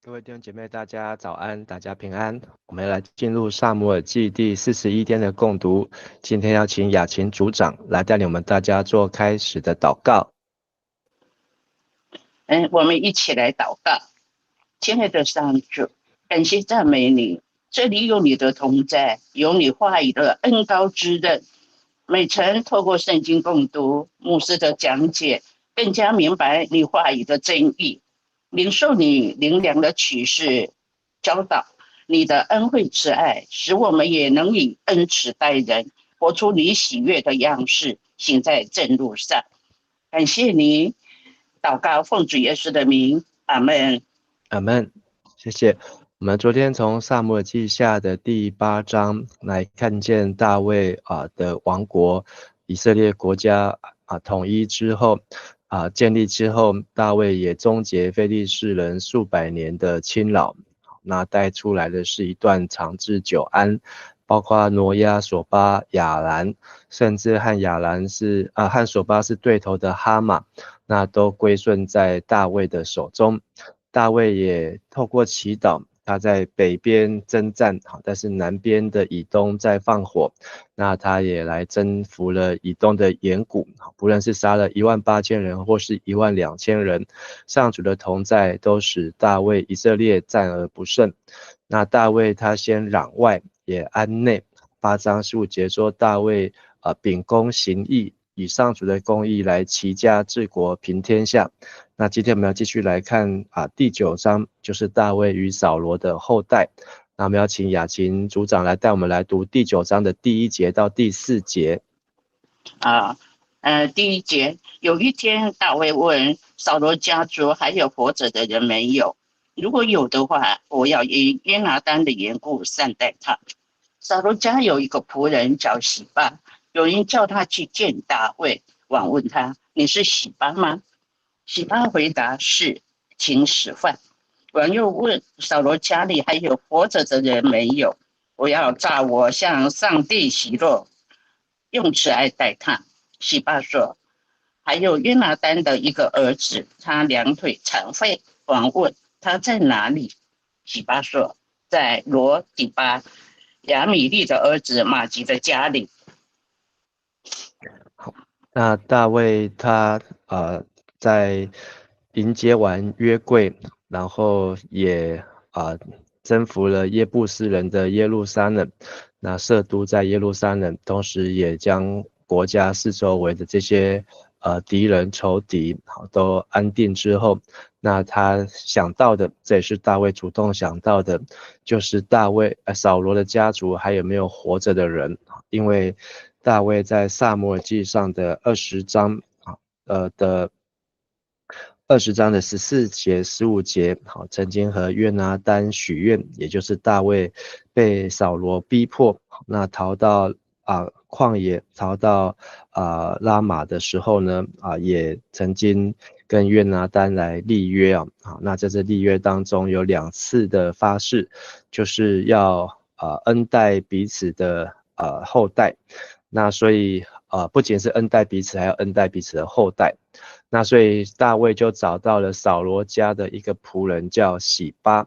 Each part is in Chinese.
各位弟兄姐妹，大家早安，大家平安。我们来进入撒母耳记第41天的共读。今天要请雅琴组长来带领我们大家做开始的祷告。我们一起来祷告。亲爱的上主，感谢赞美你，这里有你的同在，有你话语的恩高之任。每晨透过圣经共读、牧师的讲解，更加明白你话语的真意，领受你灵粮的启示教导，你的恩惠慈爱，使我们也能以恩慈待人，活出你喜悦的样式，行在正路上。感谢你，祷告奉主耶稣的名，阿们。阿们，谢谢。我们昨天从撒母耳记下的第8章来看见大卫的王国，以色列国家统一之后建立之后，大卫也终结非利士人数百年的侵扰。那带出来的是一段长治久安，包括挪亚、索巴、亚兰，甚至和索巴是对头的哈马，那都归顺在大卫的手中。大卫也透过祈祷，他在北边征战，但是南边的以东在放火，那他也来征服了以东的岩谷，不论是杀了18000人或是12000人，上主的同在都使大卫以色列战而不胜。那大卫他先攘外，也安内。8章15节说，大卫秉公行义，以上主的公义来齐家治国平天下。那今天我们要继续来看第9章，就是大卫与扫罗的后代。那我们要请雅琴组长来带我们来读第9章的第1节到第4节。第一节，有一天大卫问扫罗家族还有活着的人没有？如果有的话，我要以约拿单的缘故善待他。扫罗家有一个仆人叫洗巴，有人叫他去见大卫，王问他：“你是洗巴吗？”洗巴回答：“是，请使唤。”王又问扫罗家里还有活着的人没有？我要照我向上帝喜乐，用慈爱待他。洗巴说：“还有约拿单的一个儿子，他两腿残废。”王问他在哪里？洗巴说：“在罗底巴亚米利的儿子马吉的家里。”好，那大卫他在迎接完约柜，然后也征服了耶布斯人的耶路撒冷，那设都在耶路撒冷，同时也将国家四周围的这些敌人仇敌都安定之后，那他想到的，这也是大卫主动想到的，就是扫罗的家族还有没有活着的人，因为大卫在撒母耳记上的20章的14节、15节，曾经和约拿单许愿，也就是大卫被扫罗逼迫，那逃到旷野，逃到拉玛的时候呢，也曾经跟约拿单来立约那在这立约当中有2次的发誓，就是要恩待彼此的后代。那所以不仅是恩待彼此，还要恩待彼此的后代。那所以大卫就找到了扫罗家的一个仆人叫洗巴。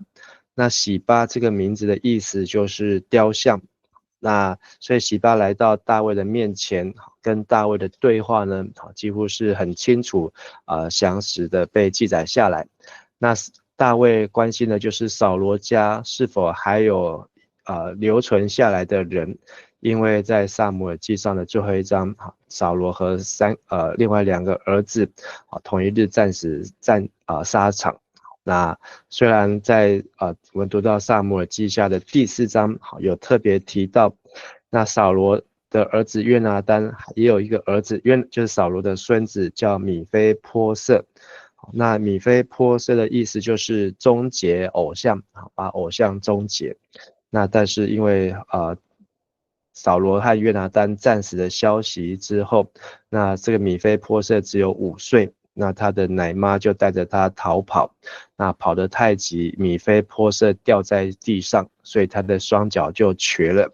那洗巴这个名字的意思就是雕像。那所以洗巴来到大卫的面前，跟大卫的对话呢，几乎是很清楚详实的被记载下来。那大卫关心的就是扫罗家是否还有留存下来的人，因为在撒母耳记上的最后一章，扫罗和另外2个儿子同一日沙场。那虽然在我们读到撒母耳记下的第4章有特别提到，那扫罗的儿子约拿单也有一个儿子就是扫罗的孙子叫米非波设。那米非波设的意思就是终结偶像，把偶像终结。那但是因为扫罗和约拿单战死的消息之后，那这个米非波设只有5岁，那他的奶妈就带着他逃跑，那跑得太急，米非波设掉在地上，所以他的双脚就瘸了。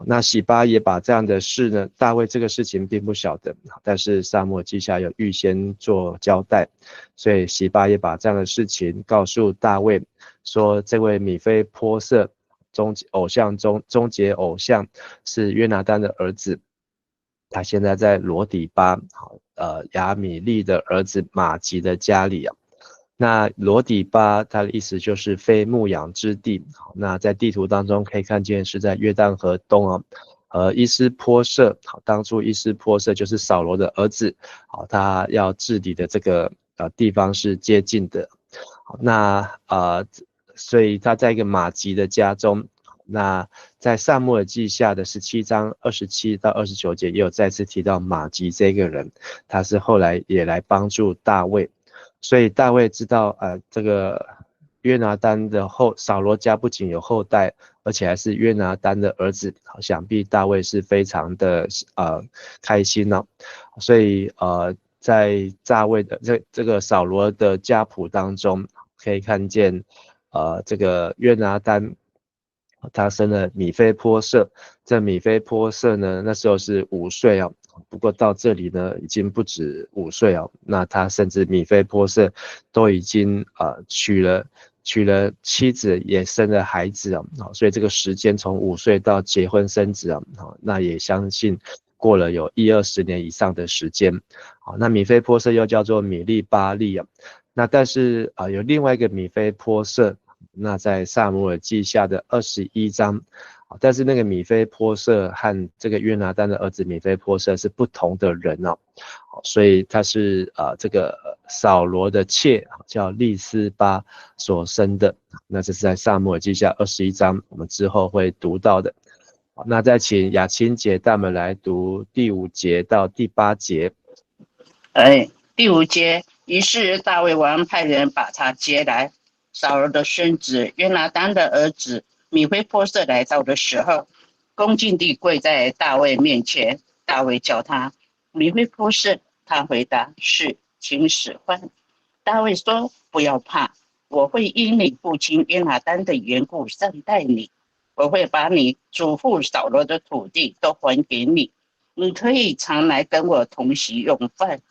那洗巴也把这样的事呢，大卫这个事情并不晓得，但是撒母耳记下有预先做交代，所以洗巴也把这样的事情告诉大卫。说这位米非波设终结偶像是约拿单的儿子，他现在在罗底巴，亚米利的儿子马吉的家里啊。那罗底巴它的意思就是非牧养之地，那在地图当中可以看见是在约旦河东啊。伊斯波设，当初伊斯波设就是扫罗的儿子，他要治理的这个地方是接近的，那所以他在一个马吉的家中。那在撒母耳记下的17章27到29节也有再次提到马吉这个人，他是后来也来帮助大卫，所以大卫知道这个约拿单的扫罗家不仅有后代，而且还是约拿单的儿子，想必大卫是非常的开心哦，所以在大卫的这个扫罗的家谱当中，可以看见这个约拿单他生了米非波设，这米非波设呢那时候是5岁哦，不过到这里呢已经不止5岁哦，那他甚至米非波设都已经娶了妻子，也生了孩子啊，所以这个时间从5岁到结婚生子啊，那也相信过了有20年以上的时间。那米非波设又叫做米利巴利啊，那但是有另外一个米非波设，那在撒母耳记下的21章，但是那个米非波设和这个约拿单的儿子米非波设是不同的人哦，所以他是这个扫罗的妾叫利斯巴所生的，那这是在撒母耳记下21章，我们之后会读到的。那再请雅青姐带我们来读第5节到第8节。第5节，于是大卫王派人把他接来。扫罗的孙子约拿单的儿子米非波设来到的时候，恭敬地跪在大卫面前。大卫叫他米非波设，他回答是，请使唤。大卫说：不要怕，我会因你父亲约拿单的缘故善待你，我会把你祖父扫罗的土地都还给你，你可以常来跟我同席用饭。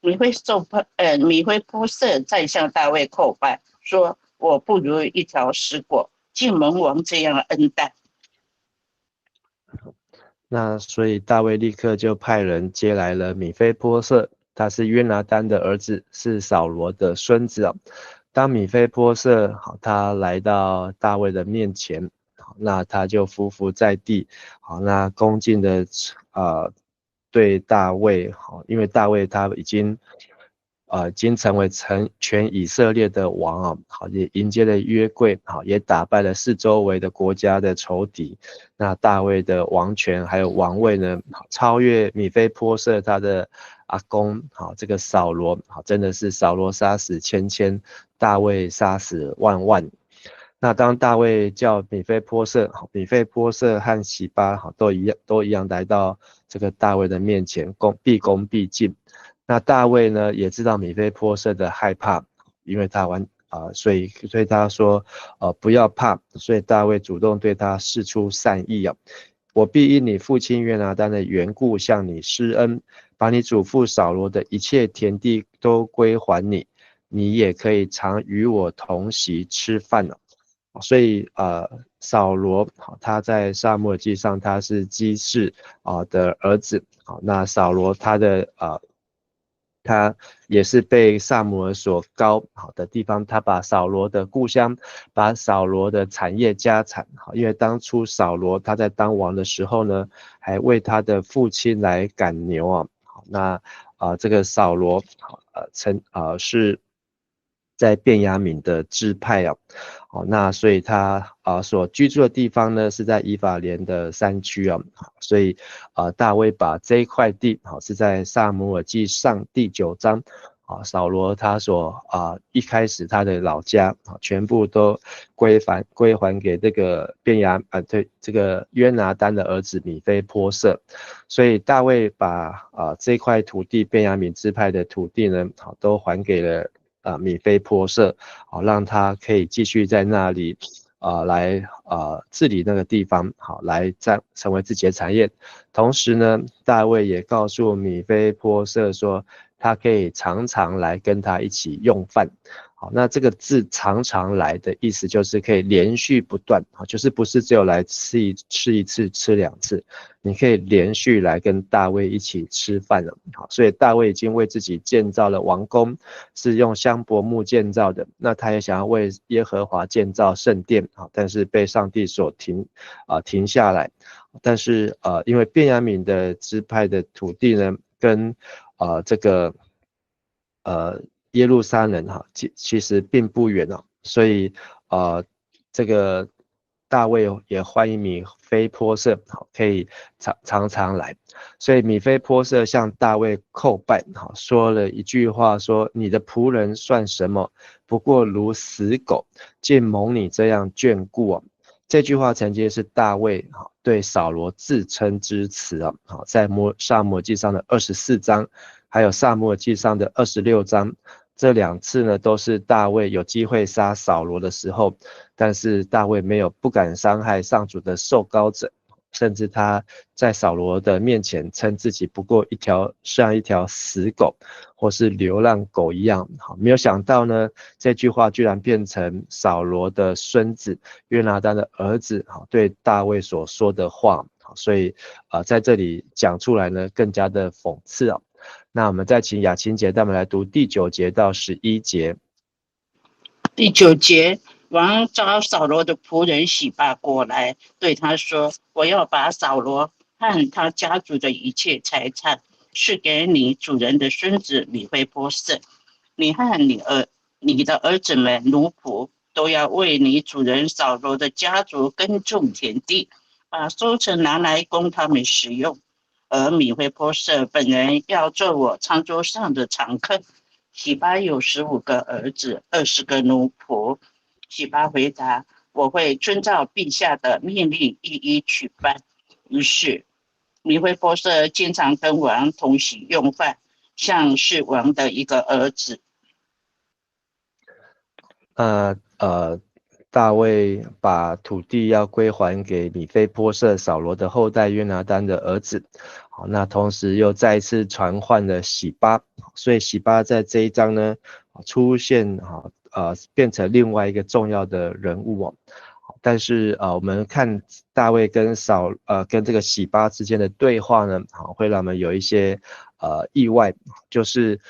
米非波设再向大卫叩拜，说：我不如一条石果，竟蒙王这样恩待。那所以大卫立刻就派人接来了米非波设，他是约拿单的儿子，是扫罗的孙子啊。当米非波设他来到大卫的面前，那他就伏在地，那恭敬的对大卫，因为大卫他已经成为全以色列的王啊，也迎接了约柜，也打败了四周围的国家的仇敌。那大卫的王权还有王位呢，超越米非波设他的阿公，这个扫罗，真的是扫罗杀死千，大卫杀死万。那当大卫叫米非波设和洗巴都一样来到这个大卫的面前，毕恭毕敬。那大卫呢也知道米非波设的害怕，因为他所以他说不要怕，所以大卫主动对他释出善意啊，我必因你父亲约拿单的缘故向你施恩，把你祖父扫罗的一切田地都归还你，你也可以常与我同席吃饭了。所以扫罗他在撒母耳记上他是基士的儿子，那扫罗他也是被撒母耳所膏的地方，他把扫罗的故乡，把扫罗的产业家产，因为当初扫罗他在当王的时候呢，还为他的父亲来赶牛啊，那这个扫罗是在便雅悯的支派啊，那所以他所居住的地方呢是在以法莲的山区啊，所以大卫把这一块地是在撒母耳记上第9章扫罗他一开始他的老家全部都归还给这个这个约拿单的儿子米非波设，所以大卫把这块土地便雅悯支派的土地呢都还给了米非波设，让他可以继续在那里来治理那个地方，来成为自己的产业。同时呢，大卫也告诉米非波设说，他可以常常来跟他一起用饭。好，那这个字常常来的意思就是可以连续不断，好，就是不是只有来吃一次、吃2次，你可以连续来跟大卫一起吃饭了。好，所以大卫已经为自己建造了王宫，是用香柏木建造的。那他也想要为耶和华建造圣殿，好，但是被上帝所停下来。但是因为便雅悯的支派的土地呢，跟这个耶路撒冷其实并不远哦，所以这个大卫也欢迎米非波设可以常常来，所以米非波设向大卫叩拜，说了一句话说：你的仆人算什么？不过如死狗，竟蒙你这样眷顾哦。这句话曾经是大卫对扫罗自称之词啊，在撒母耳记上的24章，还有撒母耳记上的26章。这2次呢，都是大卫有机会杀扫罗的时候，但是大卫不敢伤害上主的受膏者，甚至他在扫罗的面前称自己不过像一条死狗，或是流浪狗一样。好，没有想到呢，这句话居然变成扫罗的孙子约拿单的儿子对大卫所说的话，所以在这里讲出来呢，更加的讽刺啊。那我们再请雅琴姐带我们来读第9节到11节。第9节，王召扫罗的仆人洗巴过来，对他说：我要把扫罗和他家族的一切财产赐给你主人的孙子米非波设，你和你的儿子们奴仆都要为你主人扫罗的家族耕种田地，把收成拿来供他们使用。而米非波设本人要做我餐桌上的常客。洗巴有15个儿子，20个奴仆。洗巴回答：我会遵照陛下的命令一一举办。于是米非波设经常跟王同席用饭，像是王的一个儿子。大卫把土地要归还给米非波设扫罗的后代约拿单的儿子，好，那同时又再一次传唤了洗巴，所以洗巴在这一章呢出现变成另外一个重要的人物哦。但是我们看大卫跟跟这个洗巴之间的对话呢，会让我们有一些意外，就是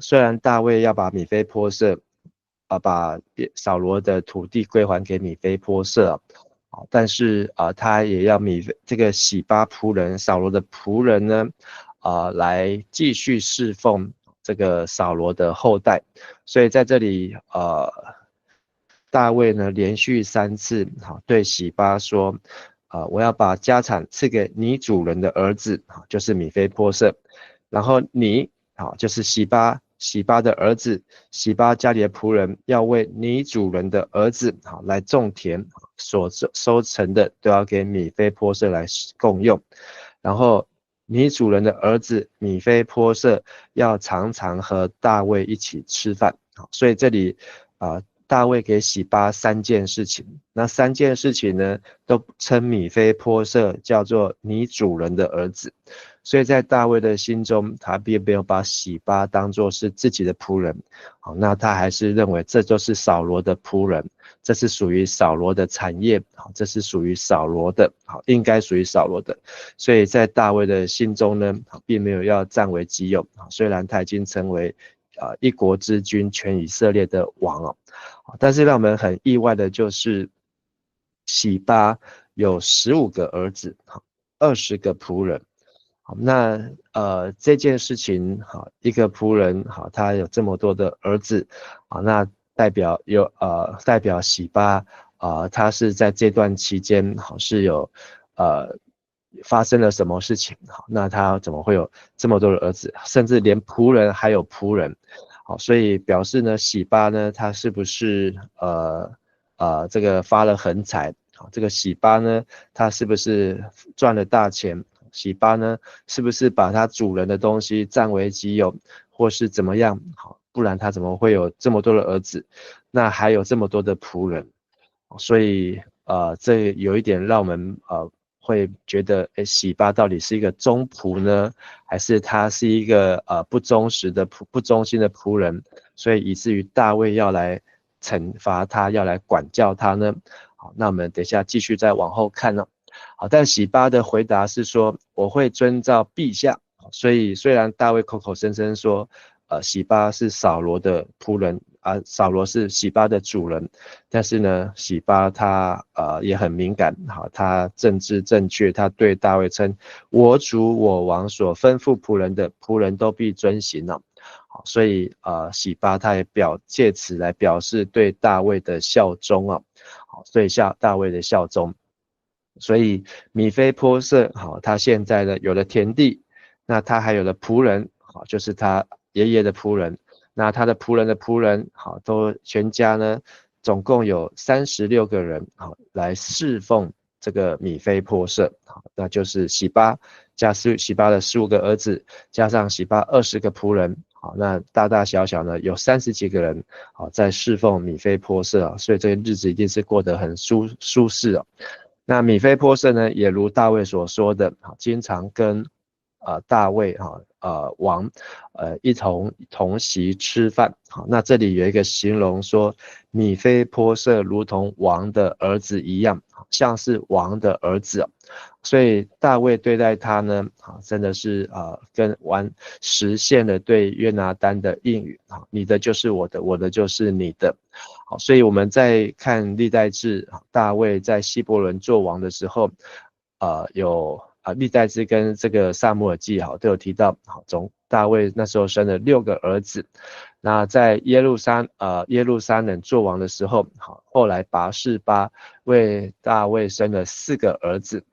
虽然大卫要把米非波设把扫罗的土地归还给米非波设，但是他也要这个洗巴仆人扫罗的仆人呢，来继续侍奉这个扫罗的后代，所以在这里大卫呢连续3次对洗巴说，我要把家产赐给你主人的儿子，就是米非波设，然后你就是洗巴的儿子，洗巴家里的仆人要为你主人的儿子来种田，所收成的都要给米非波设来共用，然后你主人的儿子米非波设要常常和大卫一起吃饭。所以这里大卫给洗巴3件事情，那3件事情呢都称米非波设叫做你主人的儿子，所以在大卫的心中，他并没有把洗巴当作是自己的仆人，好，那他还是认为这就是扫罗的仆人，这是属于扫罗的产业，好，这是属于扫罗的，好，应该属于扫罗的，所以在大卫的心中呢，并没有要占为己有，虽然他已经成为一国之君，全以色列的王哦，但是让我们很意外的就是洗巴有15个儿子，20个仆人。好，那这件事情一个仆人他有这么多的儿子那代表洗巴他是在这段期间是有发生了什么事情那他怎么会有这么多的儿子，甚至连仆人还有仆人，好，所以表示呢洗巴呢他是不是这个发了横财，这个洗巴呢他是不是赚了大钱，洗巴呢是不是把他主人的东西占为己有，或是怎么样，不然他怎么会有这么多的儿子，那还有这么多的仆人，所以这有一点让我们会觉得，洗巴到底是一个忠仆呢，还是他是一个不忠心的仆人，所以以至于大卫要来惩罚他，要来管教他呢？好，那我们等一下继续再往后看呢。好，但洗巴的回答是说，我会遵照陛下。所以虽然大卫口口声声说，洗巴是扫罗的仆人，扫罗是洗巴的主人，但是呢，洗巴他也很敏感，好，他政治正确，他对大卫称，我主我王所吩咐仆人的，仆人都必遵行了。好，所以洗巴他也借此来表示对大卫的效忠啊，好，所以大卫的效忠。所以米非波设，好，他现在呢有了田地，那他还有了仆人，好，就是他爷爷的仆人，那他的仆人的仆人，好，都全家呢总共有36个人，好，来侍奉这个米非波设，好，那就是洗巴加洗巴的15个儿子，加上洗巴20个仆人，好，那大大小小呢有30几个人，好，在侍奉米非波设啊，所以这个日子一定是过得很舒适哦。那米非波设呢，也如大卫所说的，经常跟大卫王同席吃饭。好，那这里有一个形容说，米非波设如同王的儿子一样，像是王的儿子。所以大卫对待他呢，真的是实现了对约拿单的应许，你的就是我的，我的就是你的。好，所以我们在看历代志，大卫在希伯伦做王的时候，历代志跟这个撒母耳记都有提到，大卫那时候生了6个儿子。那在耶路撒冷做王的时候，后来拔示巴为大卫生了4个儿子。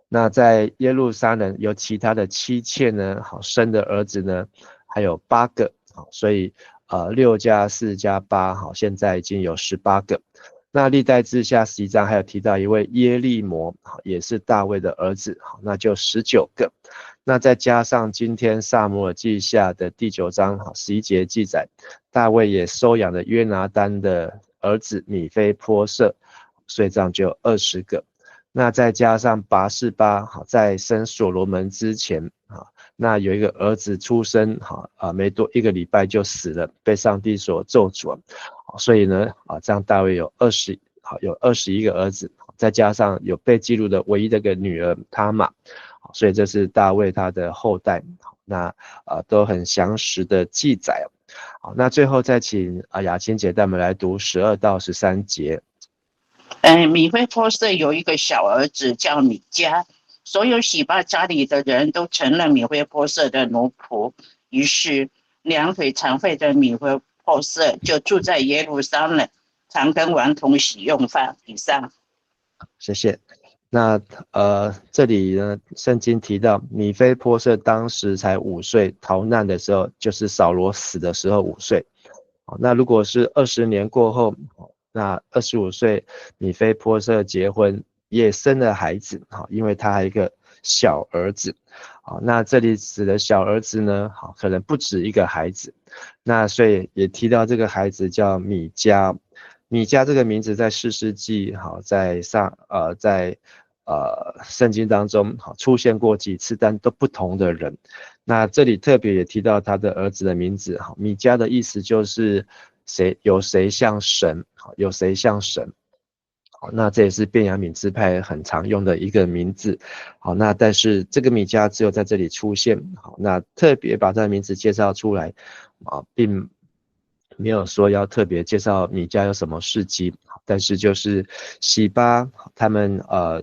那在耶路撒冷有其他的妻妾呢，生的儿子呢还有8个，所以6加4加8，现在已经有18个。那历代志下11章还有提到一位耶利摩，也是大卫的儿子，那就19个。那再加上今天撒母耳记下的第9章11节记载，大卫也收养了约拿单的儿子米非波设，所以这样就有20个。那再加上拔示巴，在生所罗门之前，那有一个儿子出生，没多1个礼拜就死了，被上帝所咒诅。所以呢，这样大卫有21个儿子，再加上有被记录的唯一的一个女儿他玛，所以这是大卫他的后代，那都很详实的记载。好，那最后再请雅青姐带我们来读12到13节。米非波设有一个小儿子叫米迦，所有洗巴家里的人都成了米非波设的奴仆。于是2腿残废的米非波设就住在耶路撒冷，常跟王同席用饭。以上。谢谢。那这里呢，圣经提到米非波设当时才5岁，逃难的时候就是扫罗死的时候5岁。那如果是20年过后，那25岁米非波设结婚，也生了孩子，因为他还有一个小儿子。那这里指的小儿子呢，可能不止一个孩子。那所以也提到这个孩子叫米迦。米迦这个名字在士师记在圣经当中出现过几次，但都不同的人。那这里特别也提到他的儿子的名字，米迦的意思就是有谁像神，有谁像神。那这也是便雅悯支派很常用的一个名字。好，那但是这个米迦只有在这里出现。好，那特别把他的名字介绍出来，并没有说要特别介绍米迦有什么事迹，但是就是洗巴他们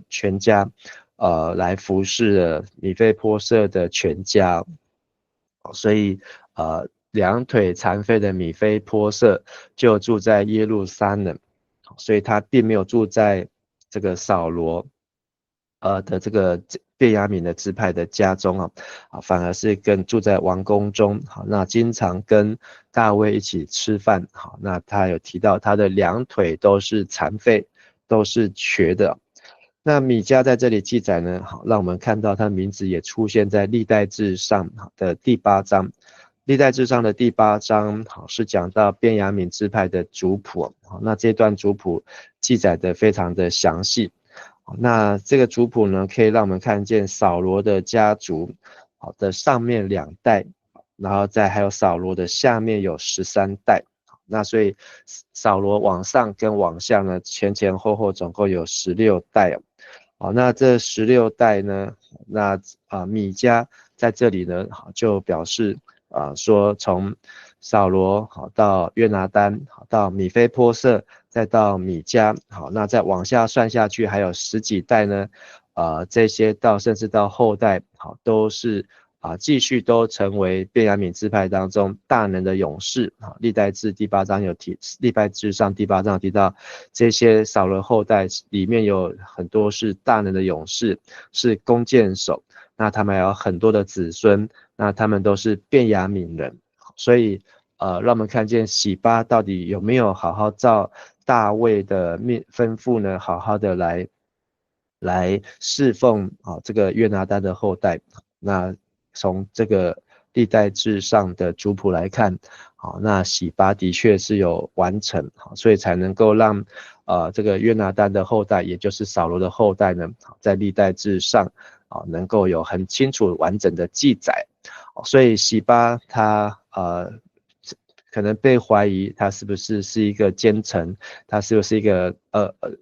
全家来服侍了米非波设的全家。所以2腿残废的米非波设就住在耶路撒冷，所以他并没有住在这个扫罗的这个便雅悯的支派的家中反而是住在王宫中。那经常跟大卫一起吃饭。那他有提到他的2腿都是残废，都是瘸的。那米迦在这里记载呢，让我们看到他的名字也出现在历代志上的第8章。历代志上的第8章是讲到便雅悯支派的族谱。那这段族谱记载的非常的详细。那这个族谱呢，可以让我们看见扫罗的家族的上面2代，然后再还有扫罗的下面有13代。那所以扫罗往上跟往下呢，前前后后总共有16代。好，那这16代呢，那米迦在这里呢，就表示说从扫罗好到约拿单，好到米非波设，再到米迦，好，那再往下算下去，还有10几代呢，这些甚至到后代，好，都是继续都成为便雅悯支派当中大能的勇士。历代志第8章有提，历代志上第8章有提到，这些扫罗后代里面有很多是大能的勇士，是弓箭手，那他们还有很多的子孙，那他们都是便雅悯人。所以让我们看见洗巴到底有没有好好照大卫的吩咐呢，好好的来侍奉这个约拿单的后代。那从这个历代志上的族谱来看，那洗巴的确是有完成，所以才能够让这个约拿单的后代，也就是扫罗的后代呢，在历代志上能够有很清楚完整的记载。所以洗巴他可能被怀疑他是不是一个奸臣，他是不是一个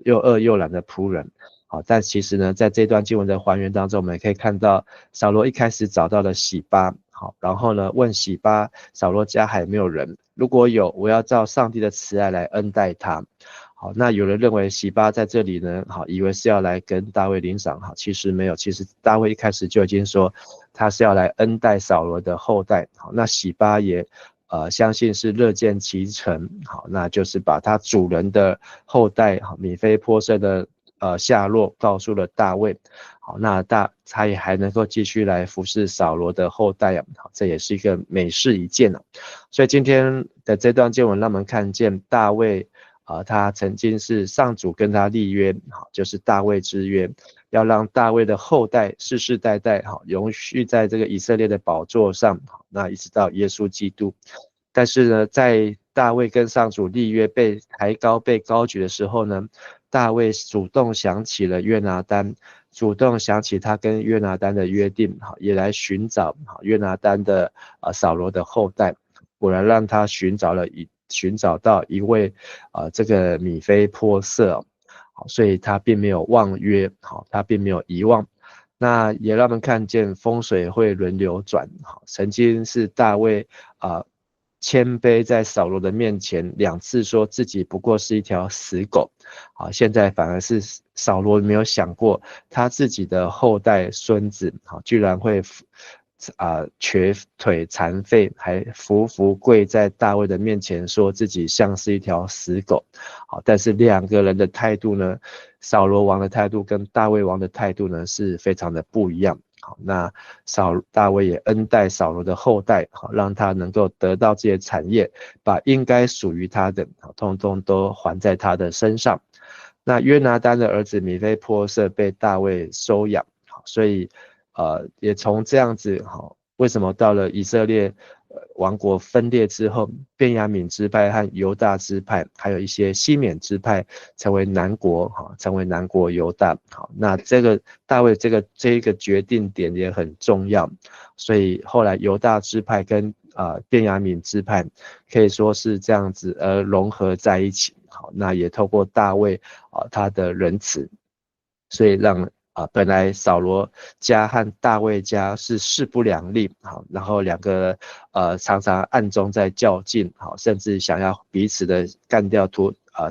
又恶又懒的仆人。好，但其实呢，在这段经文的还原当中，我们也可以看到扫罗一开始找到了洗巴，好，然后呢问洗巴，扫罗家还有没有人？如果有，我要照上帝的慈爱来恩待他。好，那有人认为洗巴在这里呢，好，以为是要来跟大卫领赏，好，其实没有，其实大卫一开始就已经说他是要来恩待扫罗的后代。好，那洗巴也相信是乐见其成，好，那就是把他主人的后代，好，米非波设的下落告诉了大卫。好，那他也还能够继续来服侍扫罗的后代好，这也是一个美事一件所以今天的这段经文让我们看见大卫他曾经是上主跟他立约，好，就是大卫之约，要让大卫的后代世世代代好永续在这个以色列的宝座上，好，那一直到耶稣基督。但是呢，在大卫跟上主立约被抬高被高举的时候呢，大卫主动想起了约拿单，主动想起他跟约拿单的约定，也来寻找约拿单的扫罗的后代。果然让他寻找到一位这个米非波设，好，所以他并没有忘约，好，他并没有遗忘。那也让我们看见风水会轮流转，好，曾经是大卫谦卑在扫罗的面前2次说自己不过是一条死狗，好，现在反而是扫罗没有想过他自己的后代孙子，好，居然会瘸腿残废，还服跪在大卫的面前，说自己像是一条死狗。好，但是2个人的态度呢，扫罗王的态度跟大卫王的态度呢，是非常的不一样。好，那大卫也恩待扫罗的后代，好，让他能够得到这些产业，把应该属于他的，通通都还在他的身上。那约拿单的儿子米非波设被大卫收养，好，所以也从这样子，好，为什么到了以色列王国分裂之后，便雅悯支派和犹大支派，还有一些西缅支派成为南国，成为南国犹大。好，那这个大卫这一个决定点也很重要，所以后来犹大支派跟便雅悯支派可以说是这样子而融合在一起。好，那也透过大卫他的仁慈，所以让本来扫罗家和大卫家是势不两立，好，然后2个常常暗中在较劲，好，甚至想要彼此的干掉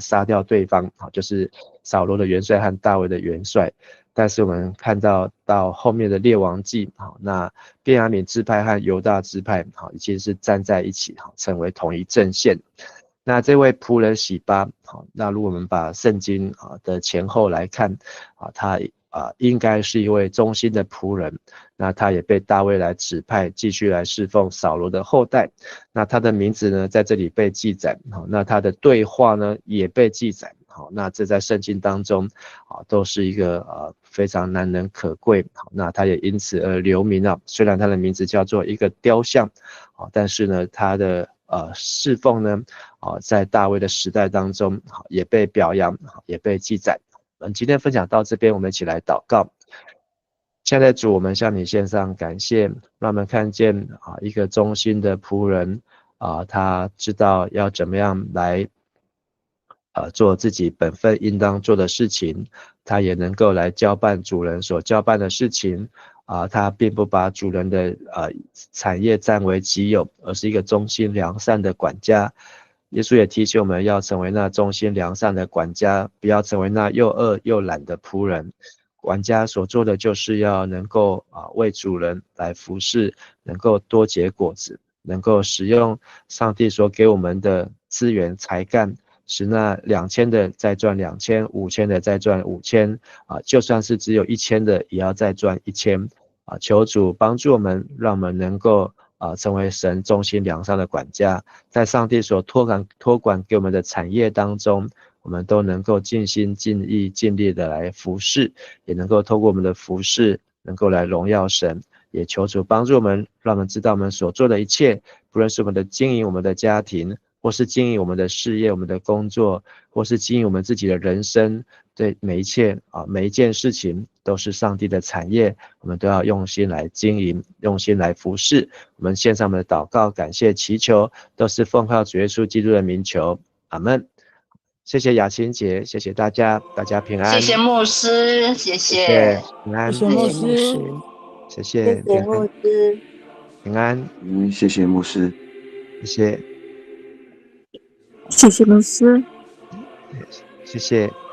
杀掉对方，好，就是扫罗的元帅和大卫的元帅。但是我们看到后面的列王记，好，那便雅悯支派和犹大支派，好，已经是站在一起，好，成为同一阵线。那这位仆人洗巴，好，那如果我们把圣经的前后来看，他应该是一位忠心的仆人，那他也被大卫来指派继续来侍奉扫罗的后代。那他的名字呢，在这里被记载，好，那他的对话呢也被记载，好，那这在圣经当中都是一个非常难能可贵，好，那他也因此而留名了。虽然他的名字叫做一个雕像，但是呢，他的侍奉呢，在大卫的时代当中也被表扬，也被记载。今天分享到这边，我们一起来祷告。亲爱的主，我们向你献上感谢，让我们看见一个忠心的仆人他知道要怎么样来做自己本分应当做的事情，他也能够来交办主人所交办的事情他并不把主人的产业占为己有，而是一个忠心良善的管家。耶稣也提醒我们要成为那忠心良善的管家，不要成为那又饿又懒的仆人。管家所做的就是要能够为主人来服侍，能够多结果子，能够使用上帝所给我们的资源才干，使那2000的再赚2000，5000的再赚5000就算是只有1000的也要再赚1000求主帮助我们，让我们能够成为神忠心良善的管家，在上帝所托管给我们的产业当中，我们都能够尽心尽意尽力的来服侍，也能够透过我们的服侍能够来荣耀神，也求主帮助我们，让我们知道我们所做的一切，不论是我们的经营我们的家庭，或是经营我们的事业我们的工作，或是经营我们自己的人生，对每一切每一件事情都是上帝的产业，我们都要用心来经营，用心来服侍。我们献上我们的祷告感谢祈求，都是奉靠主耶稣基督的名求，阿们。谢谢雅琴姐，谢谢大家，大家平安。谢谢牧师，谢谢谢平安，谢谢牧师，谢谢平安，牧师，平安，谢谢牧师，谢谢，谢谢牧师，谢谢。